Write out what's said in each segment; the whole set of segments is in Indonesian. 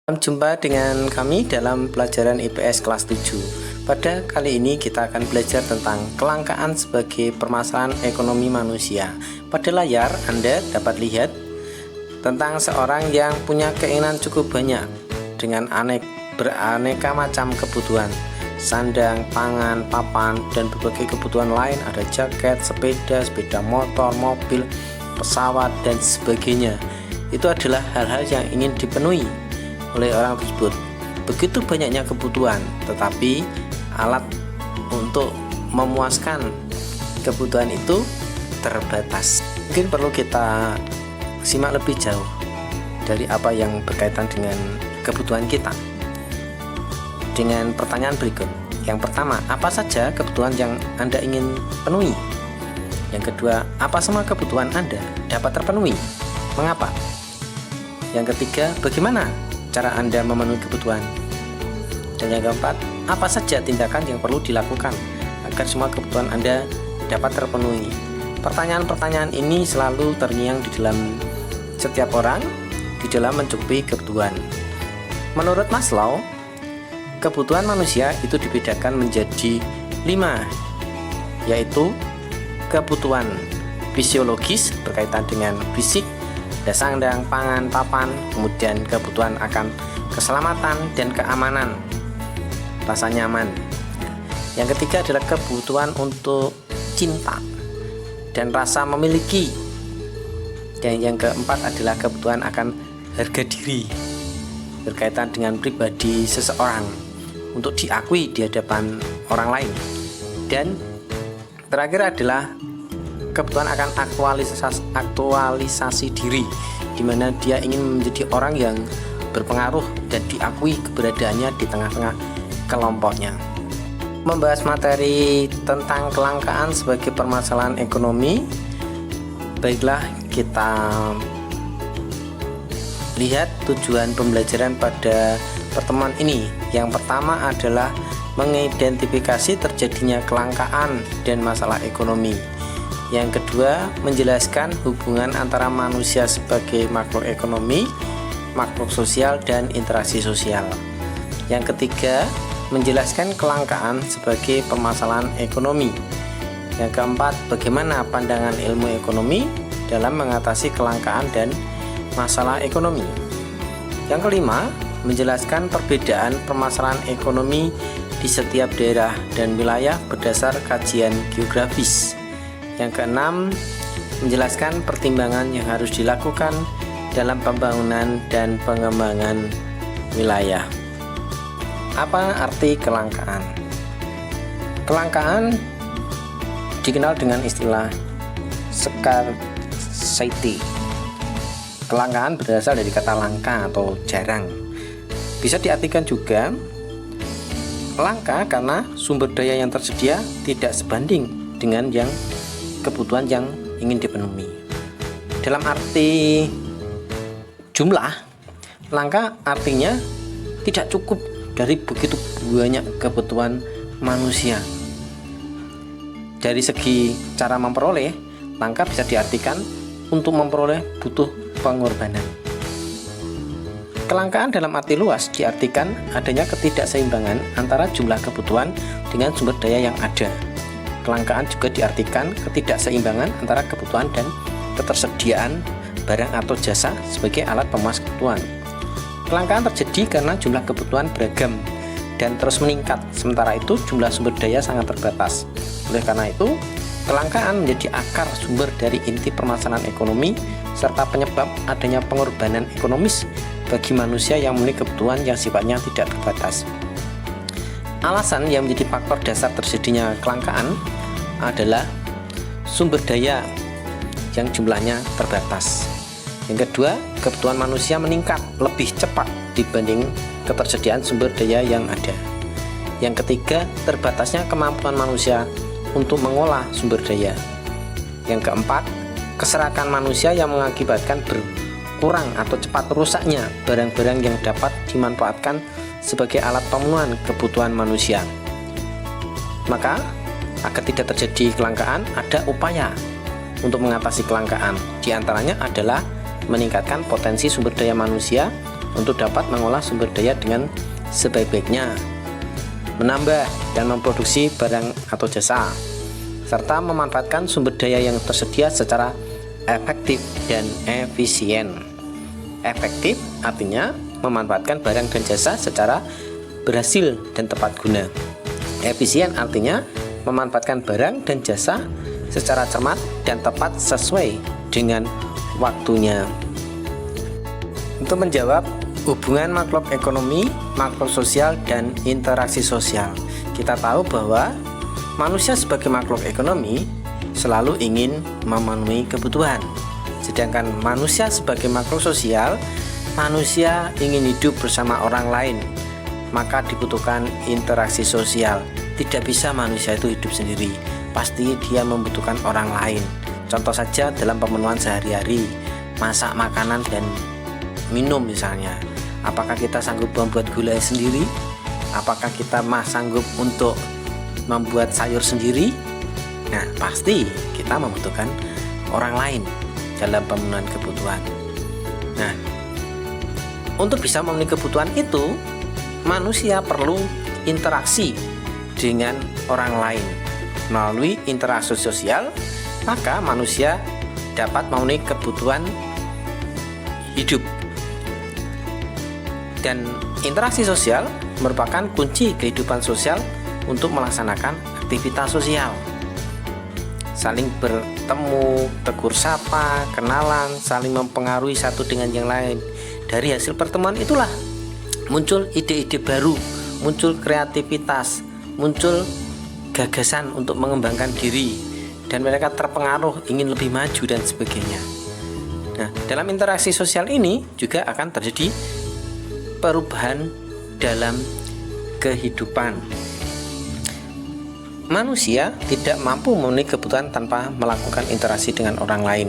Jumpa dengan kami dalam pelajaran IPS kelas 7. Pada kali ini kita akan belajar tentang kelangkaan sebagai permasalahan ekonomi manusia. Pada layar Anda dapat lihat tentang seorang yang punya keinginan cukup banyak dengan beraneka macam kebutuhan, sandang, pangan, papan, dan berbagai kebutuhan lain. Ada jaket, sepeda motor, mobil, pesawat, dan sebagainya. Itu adalah hal-hal yang ingin dipenuhi oleh orang tersebut. Begitu banyaknya kebutuhan, tetapi alat untuk memuaskan kebutuhan itu terbatas. Mungkin perlu kita simak lebih jauh dari apa yang berkaitan dengan kebutuhan kita dengan pertanyaan berikut. Yang pertama, apa saja kebutuhan yang Anda ingin penuhi? Yang kedua, apa semua kebutuhan Anda dapat terpenuhi? Mengapa? Yang ketiga, bagaimana cara Anda memenuhi kebutuhan? Dan yang keempat, apa saja tindakan yang perlu dilakukan agar semua kebutuhan Anda dapat terpenuhi? Pertanyaan-pertanyaan ini selalu terngiang di dalam setiap orang di dalam mencukupi kebutuhan. Menurut Maslow, kebutuhan manusia itu dibedakan menjadi 5, yaitu kebutuhan fisiologis berkaitan dengan fisik, sandang, pangan, papan, kemudian kebutuhan akan keselamatan dan keamanan, rasa nyaman. Yang ketiga adalah kebutuhan untuk cinta dan rasa memiliki. Dan yang keempat adalah kebutuhan akan harga diri berkaitan dengan pribadi seseorang untuk diakui di hadapan orang lain. Dan terakhir adalah kebutuhan akan aktualisasi diri, di mana dia ingin menjadi orang yang berpengaruh dan diakui keberadaannya di tengah-tengah kelompoknya. Membahas materi tentang kelangkaan sebagai permasalahan ekonomi, baiklah kita lihat tujuan pembelajaran pada pertemuan ini. Yang pertama adalah mengidentifikasi terjadinya kelangkaan dan masalah ekonomi. Yang kedua, menjelaskan hubungan antara manusia sebagai makhluk ekonomi, makhluk sosial, dan interaksi sosial. Yang ketiga, menjelaskan kelangkaan sebagai permasalahan ekonomi. Yang keempat, bagaimana pandangan ilmu ekonomi dalam mengatasi kelangkaan dan masalah ekonomi. Yang kelima, menjelaskan perbedaan permasalahan ekonomi di setiap daerah dan wilayah berdasar kajian geografis. Yang keenam, menjelaskan pertimbangan yang harus dilakukan dalam pembangunan dan pengembangan wilayah. Apa arti kelangkaan? Kelangkaan dikenal dengan istilah scarcity. Kelangkaan berasal dari kata langka atau jarang. Bisa diartikan juga langka karena sumber daya yang tersedia tidak sebanding dengan kebutuhan yang ingin dipenuhi. Dalam arti jumlah, langka artinya tidak cukup dari begitu banyak kebutuhan manusia. Dari segi cara memperoleh, langka bisa diartikan untuk memperoleh butuh pengorbanan. Kelangkaan dalam arti luas diartikan adanya ketidakseimbangan antara jumlah kebutuhan dengan sumber daya yang ada. Kelangkaan juga diartikan ketidakseimbangan antara kebutuhan dan ketersediaan barang atau jasa sebagai alat pemuas kebutuhan. Kelangkaan terjadi karena jumlah kebutuhan beragam dan terus meningkat, sementara itu jumlah sumber daya sangat terbatas. Oleh karena itu, kelangkaan menjadi akar sumber dari inti permasalahan ekonomi serta penyebab adanya pengorbanan ekonomis bagi manusia yang memiliki kebutuhan yang sifatnya tidak terbatas. Alasan yang menjadi faktor dasar terjadinya kelangkaan adalah sumber daya yang jumlahnya terbatas. Yang kedua, kebutuhan manusia meningkat lebih cepat dibanding ketersediaan sumber daya yang ada. Yang ketiga, terbatasnya kemampuan manusia untuk mengolah sumber daya. Yang keempat, keserakan manusia yang mengakibatkan berkurang atau cepat rusaknya barang-barang yang dapat dimanfaatkan sebagai alat pemenuhan kebutuhan manusia. Maka, agar tidak terjadi kelangkaan, ada upaya untuk mengatasi kelangkaan. Di antaranya adalah meningkatkan potensi sumber daya manusia untuk dapat mengolah sumber daya dengan sebaik-baiknya, menambah dan memproduksi barang atau jasa, serta memanfaatkan sumber daya yang tersedia secara efektif dan efisien. Efektif artinya memanfaatkan barang dan jasa secara berhasil dan tepat guna. Efisien artinya memanfaatkan barang dan jasa secara cermat dan tepat sesuai dengan waktunya. Untuk menjawab hubungan makroekonomi, makrososial, dan interaksi sosial, kita tahu bahwa manusia sebagai makroekonomi selalu ingin memenuhi kebutuhan. Sedangkan manusia sebagai makrososial, manusia ingin hidup bersama orang lain, maka dibutuhkan interaksi sosial. Tidak bisa manusia itu hidup sendiri, pasti dia membutuhkan orang lain. Contoh saja dalam pemenuhan sehari-hari, masak makanan dan minum misalnya. Apakah kita sanggup membuat gulai sendiri? Apakah kita sanggup untuk membuat sayur sendiri? Nah, pasti kita membutuhkan orang lain dalam pemenuhan kebutuhan. Nah, untuk bisa memenuhi kebutuhan itu, manusia perlu interaksi dengan orang lain. Melalui interaksi sosial, maka manusia dapat memenuhi kebutuhan hidup. Dan interaksi sosial merupakan kunci kehidupan sosial untuk melaksanakan aktivitas sosial. Saling bertemu, tegur sapa, kenalan, saling mempengaruhi satu dengan yang lain. Dari hasil pertemuan itulah muncul ide-ide baru, muncul kreativitas, muncul gagasan untuk mengembangkan diri, dan mereka terpengaruh ingin lebih maju dan sebagainya. Nah, dalam interaksi sosial ini juga akan terjadi perubahan dalam kehidupan. Manusia tidak mampu memenuhi kebutuhan tanpa melakukan interaksi dengan orang lain.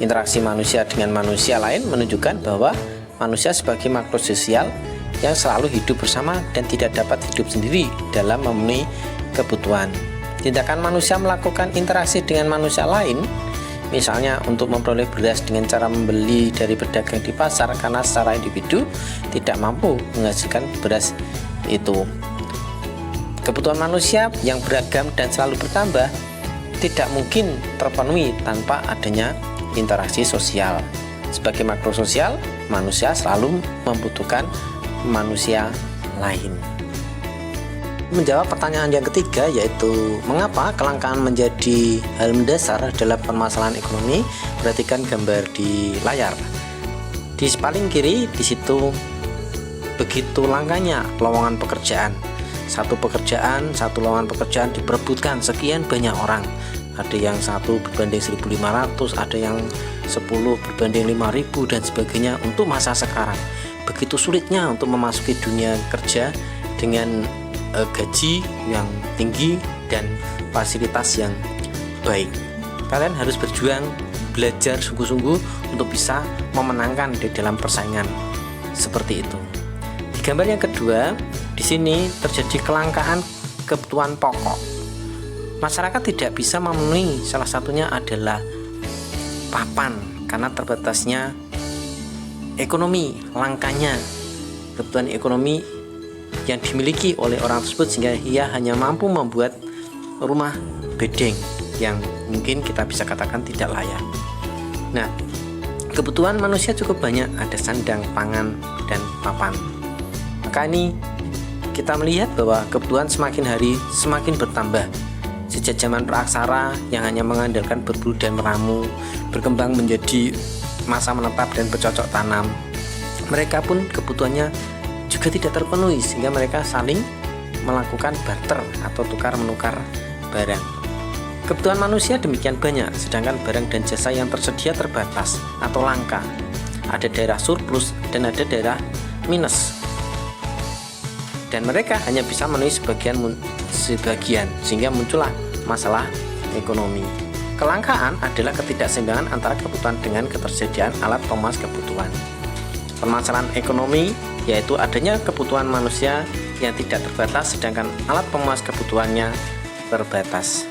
Interaksi manusia dengan manusia lain menunjukkan bahwa manusia sebagai makhluk sosial yang selalu hidup bersama dan tidak dapat hidup sendiri dalam memenuhi kebutuhan. Tindakan manusia melakukan interaksi dengan manusia lain, misalnya untuk memperoleh beras dengan cara membeli dari pedagang di pasar karena secara individu tidak mampu menghasilkan beras itu. Kebutuhan manusia yang beragam dan selalu bertambah tidak mungkin terpenuhi tanpa adanya interaksi sosial. Sebagai makhluk sosial, manusia selalu membutuhkan manusia lain. Menjawab pertanyaan yang ketiga, yaitu mengapa kelangkaan menjadi hal mendasar dalam permasalahan ekonomi, perhatikan gambar di layar. Di paling kiri di situ begitu langkanya lowongan pekerjaan. Satu lowongan pekerjaan diperebutkan sekian banyak orang. Ada yang 1 berbanding 1.500, ada yang 10 berbanding 5.000 dan sebagainya untuk masa sekarang. Begitu sulitnya untuk memasuki dunia kerja dengan gaji yang tinggi dan fasilitas yang baik. Kalian harus berjuang, belajar sungguh-sungguh untuk bisa memenangkan di dalam persaingan seperti itu. Di gambar yang kedua, di sini terjadi kelangkaan kebutuhan pokok. Masyarakat tidak bisa memenuhi, salah satunya adalah papan karena terbatasnya ekonomi, langkanya kebutuhan ekonomi yang dimiliki oleh orang tersebut, sehingga ia hanya mampu membuat rumah bedeng yang mungkin kita bisa katakan tidak layak. Nah, kebutuhan manusia cukup banyak, ada sandang, pangan, dan papan. Maka ini kita melihat bahwa kebutuhan semakin hari semakin bertambah. Sejak zaman praaksara yang hanya mengandalkan berburu dan meramu berkembang menjadi masa menetap dan bercocok tanam, mereka pun kebutuhannya juga tidak terpenuhi, sehingga mereka saling melakukan barter atau tukar menukar barang. Kebutuhan manusia demikian banyak, sedangkan barang dan jasa yang tersedia terbatas atau langka. Ada daerah surplus dan ada daerah minus, dan mereka hanya bisa memenuhi sebagian, sehingga muncullah masalah ekonomi. Kelangkaan adalah ketidakseimbangan antara kebutuhan dengan ketersediaan alat pemuas kebutuhan. Permasalahan ekonomi yaitu adanya kebutuhan manusia yang tidak terbatas, sedangkan alat pemuas kebutuhannya terbatas.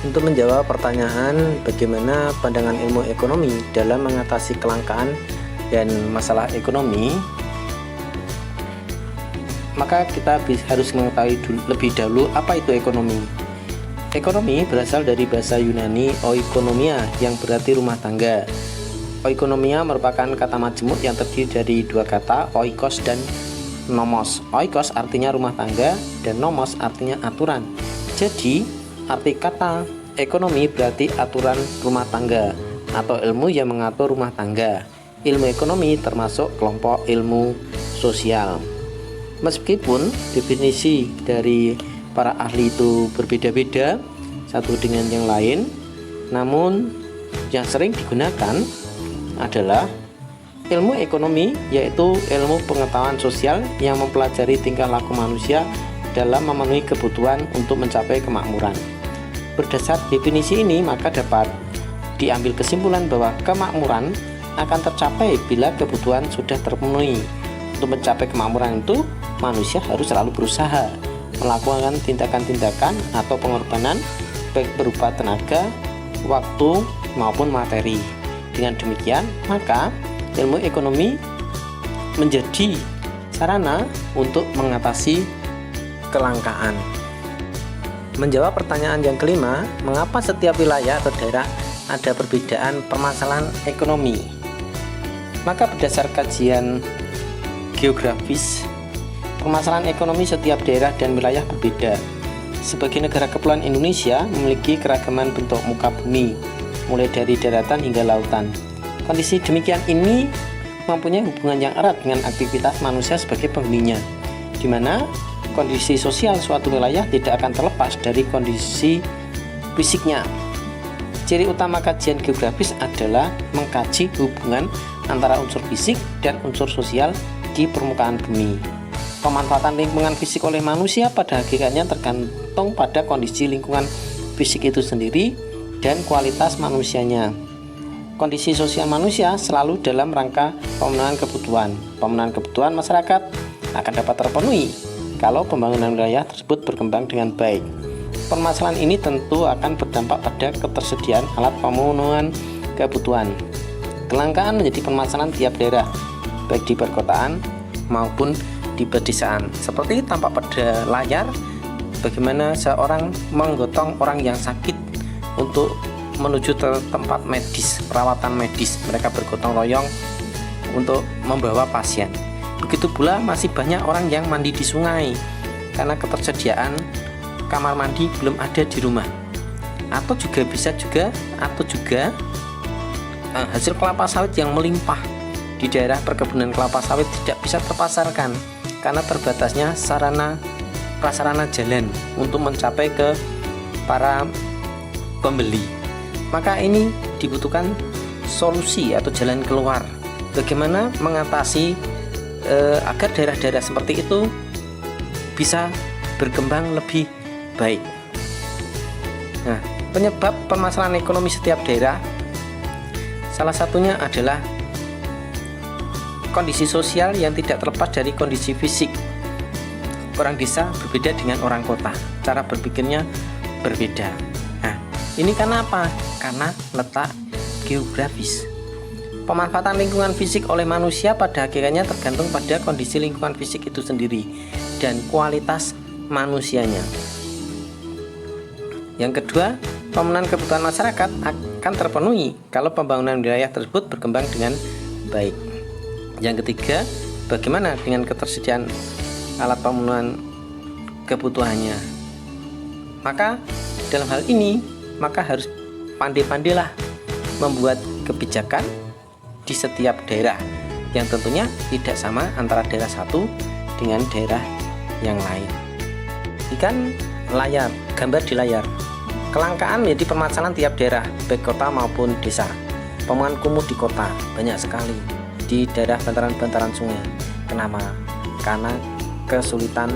Untuk menjawab pertanyaan bagaimana pandangan ilmu ekonomi dalam mengatasi kelangkaan dan masalah ekonomi, maka kita harus mengetahui lebih dahulu apa itu ekonomi. Ekonomi berasal dari bahasa Yunani oikonomia yang berarti rumah tangga. Oikonomia merupakan kata majemuk yang terdiri dari dua kata, oikos dan nomos. Oikos artinya rumah tangga dan nomos artinya aturan. Jadi, arti kata ekonomi berarti aturan rumah tangga atau ilmu yang mengatur rumah tangga. Ilmu ekonomi termasuk kelompok ilmu sosial. Meskipun definisi dari para ahli itu berbeda-beda satu dengan yang lain, namun yang sering digunakan adalah ilmu ekonomi, yaitu ilmu pengetahuan sosial yang mempelajari tingkah laku manusia dalam memenuhi kebutuhan untuk mencapai kemakmuran. Berdasar definisi ini, maka dapat diambil kesimpulan bahwa kemakmuran akan tercapai bila kebutuhan sudah terpenuhi. Untuk mencapai kemakmuran itu, manusia harus selalu berusaha melakukan tindakan-tindakan atau pengorbanan baik berupa tenaga, waktu, maupun materi. Dengan demikian, maka ilmu ekonomi menjadi sarana untuk mengatasi kelangkaan. Menjawab pertanyaan yang kelima, mengapa setiap wilayah atau daerah ada perbedaan permasalahan ekonomi? Maka berdasar kajian geografis, permasalahan ekonomi setiap daerah dan wilayah berbeda. Sebagai negara kepulauan Indonesia memiliki keragaman bentuk muka bumi, mulai dari daratan hingga lautan. Kondisi demikian ini mempunyai hubungan yang erat dengan aktivitas manusia sebagai penghuninya, di mana kondisi sosial suatu wilayah tidak akan terlepas dari kondisi fisiknya. Ciri utama kajian geografis adalah mengkaji hubungan antara unsur fisik dan unsur sosial di permukaan bumi. Pemanfaatan lingkungan fisik oleh manusia pada hakikatnya tergantung pada kondisi lingkungan fisik itu sendiri dan kualitas manusianya. Kondisi sosial manusia selalu dalam rangka pemenuhan kebutuhan. Pemenuhan kebutuhan masyarakat akan dapat terpenuhi kalau pembangunan wilayah tersebut berkembang dengan baik. Permasalahan ini tentu akan berdampak pada ketersediaan alat pemenuhan kebutuhan. Kelangkaan menjadi permasalahan tiap daerah, baik di perkotaan maupun di pedesaan. Seperti tampak pada layar, bagaimana seorang menggotong orang yang sakit untuk menuju ke tempat medis, perawatan medis. Mereka bergotong royong untuk membawa pasien. Begitu pula masih banyak orang yang mandi di sungai karena ketersediaan kamar mandi belum ada di rumah. Atau juga hasil kelapa sawit yang melimpah di daerah perkebunan kelapa sawit tidak bisa terpasarkan karena terbatasnya prasarana jalan untuk mencapai ke para pembeli. Maka ini dibutuhkan solusi atau jalan keluar. Bagaimana mengatasi agar daerah-daerah seperti itu bisa berkembang lebih baik. Nah, penyebab permasalahan ekonomi setiap daerah salah satunya adalah kondisi sosial yang tidak terlepas dari kondisi fisik. Orang desa berbeda dengan orang kota, cara berpikirnya berbeda. Nah, ini karena apa? Karena letak geografis. Pemanfaatan lingkungan fisik oleh manusia pada hakikatnya tergantung pada kondisi lingkungan fisik itu sendiri dan kualitas manusianya. Yang kedua, pemenuhan kebutuhan masyarakat akan terpenuhi kalau pembangunan wilayah tersebut berkembang dengan baik. Yang ketiga, bagaimana dengan ketersediaan alat pemenuhan kebutuhannya? Maka dalam hal ini, maka harus pandai-pandailah membuat kebijakan di setiap daerah yang tentunya tidak sama antara daerah satu dengan daerah yang lain. Ikan layar, gambar di layar. Kelangkaan menjadi permasalahan tiap daerah, baik kota maupun desa. Pemenuhan kumuh di kota banyak sekali, di daerah bantaran-bantaran sungai. Kenapa? Karena kesulitan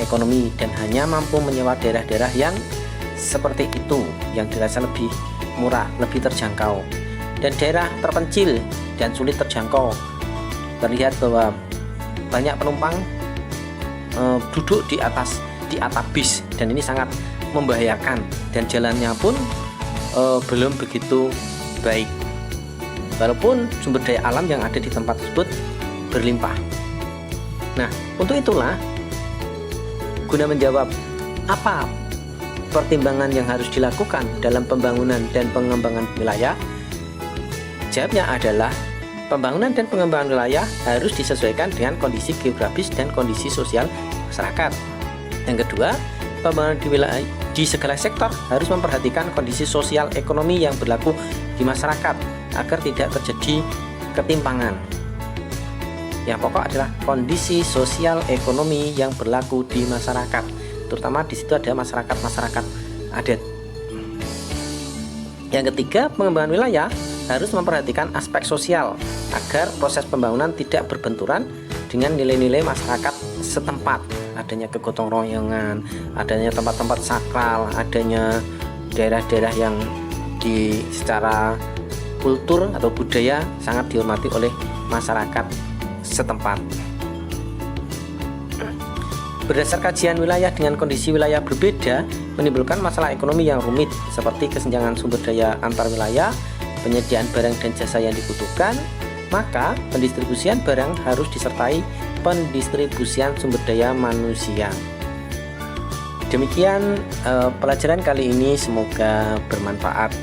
ekonomi dan hanya mampu menyewa daerah-daerah yang seperti itu, yang dirasa lebih murah, lebih terjangkau. Dan daerah terpencil dan sulit terjangkau, terlihat bahwa banyak penumpang duduk di atap bis, dan ini sangat membahayakan, dan jalannya pun belum begitu baik. walaupun sumber daya alam yang ada di tempat tersebut berlimpah. Nah, untuk itulah guna menjawab apa pertimbangan yang harus dilakukan dalam pembangunan dan pengembangan wilayah, jawabnya adalah pembangunan dan pengembangan wilayah harus disesuaikan dengan kondisi geografis dan kondisi sosial masyarakat. Yang kedua, pembangunan di wilayah di segala sektor harus memperhatikan kondisi sosial ekonomi yang berlaku di masyarakat agar tidak terjadi ketimpangan. Yang pokok adalah kondisi sosial ekonomi yang berlaku di masyarakat, terutama di situ ada masyarakat adat. Yang ketiga, pengembangan wilayah harus memperhatikan aspek sosial agar proses pembangunan tidak berbenturan dengan nilai-nilai masyarakat setempat, adanya kegotong royongan, adanya tempat-tempat sakral, adanya daerah-daerah yang secara kultur atau budaya sangat dihormati oleh masyarakat setempat. Berdasar kajian wilayah dengan kondisi wilayah berbeda menimbulkan masalah ekonomi yang rumit seperti kesenjangan sumber daya antar wilayah, penyediaan barang dan jasa yang dibutuhkan, maka pendistribusian barang harus disertai pendistribusian sumber daya manusia. Demikian pelajaran kali ini, semoga bermanfaat.